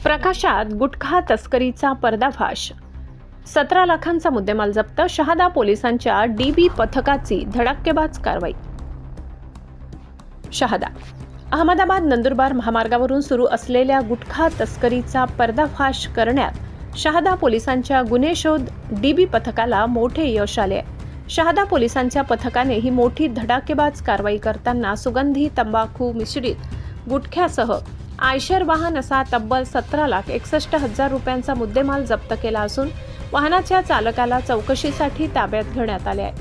प्रकाशात गुटखा तस्करीचा पर्दाफाश. 17 लाखांचा मुद्देमाल जप्त. शहादा पोलिसांच्या डीबी पथकाची धडाकेबाज कारवाई. शहादा अहमदाबाद नंदुरबार महामार्गावरून सुरू असलेल्या गुटखा तस्करीचा पर्दाफाश करण्यात शहादा पोलिसांच्या गुन्हे शोध डीबी पथकाला मोठे यश आले आहे. शहादा पोलिसांच्या पथकाने ही मोठी धडाकेबाज कारवाई करताना सुगंधी तंबाखू मिश्रित गुटख्यासह आयशर वाहन असा तब्बल 17,61,000 रुपयांचा मुद्देमाल जप्त केला असून वाहनाच्या चालकाला चौकशीसाठी ताब्यात घेण्यात आले आहे.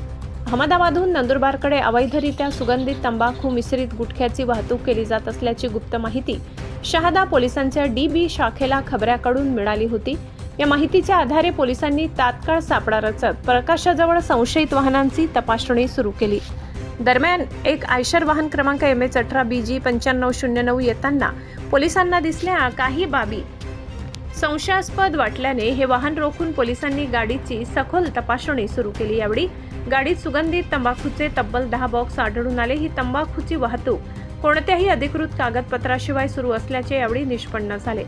अहमदाबादहून नंदुरबारकडे अवैधरित्या सुगंधित तंबाखू मिश्रित गुटख्याची वाहतूक केली जात असल्याची गुप्त माहिती शहादा पोलिसांच्या डीबी शाखेला खबऱ्याकडून मिळाली होती. या माहितीच्या आधारे पोलिसांनी तात्काळ सापळा रचत प्रकाशाजवळ संशयित वाहनांची तपासणी सुरू केली. दरम्यान एक आयशर वाहन क्रमांक MH18BG 9509 येताना पोलिसांना दिसल्या काही बाबी संशयास्पद वाटल्याने हे वाहन रोखून पोलिसांनी गाडीची सखोल तपासणी सुरू केली. यावेळी गाडीत सुगंधित तंबाखूचे तब्बल 10 बॉक्स आढळून आले. ही तंबाखूची वाहतूक कोणत्याही अधिकृत कागदपत्राशिवाय सुरू असल्याचे यावेळी निष्पन्न झाले.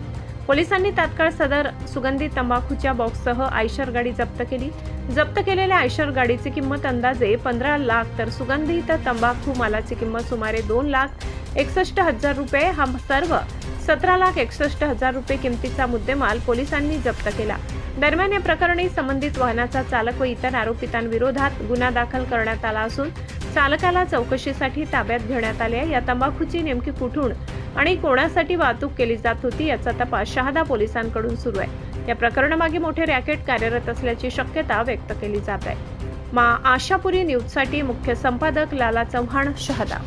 पोलिसांनी तात्काळ सदर सुगंधित तंबाखूच्या बॉक्ससह आयशर गाडी जप्त केली. जप्त केलेल्या आयशर गाडीची किंमत अंदाजे 15 लाख तर सुगंधित तंबाखू मालाची किंमत सुमारे 2,61,000 रुपये. हा सर्व 17,61,000 रुपये किमतीचा मुद्देमाल पोलिसांनी जप्त केला. दरम्यान या प्रकरणी संबंधित वाहनाचा चालक व इतर आरोपितांविरोधात गुन्हा दाखल करण्यात आला असून चालकाला चौकशीसाठी ताब्यात घेण्यात आले आहे. या तंबाखूची नेमकी कुठून आणि कोणासाठी वाहतूक केली जात होती याचा तपास शहादा पोलिसांकडून सुरू आहे. या प्रकरणामागे मोठे रॅकेट कार्यरत असल्याची शक्यता व्यक्त केली जात आहे. आशापुरी न्यूजसाठी मुख्य संपादक लाला चव्हाण, शहादा.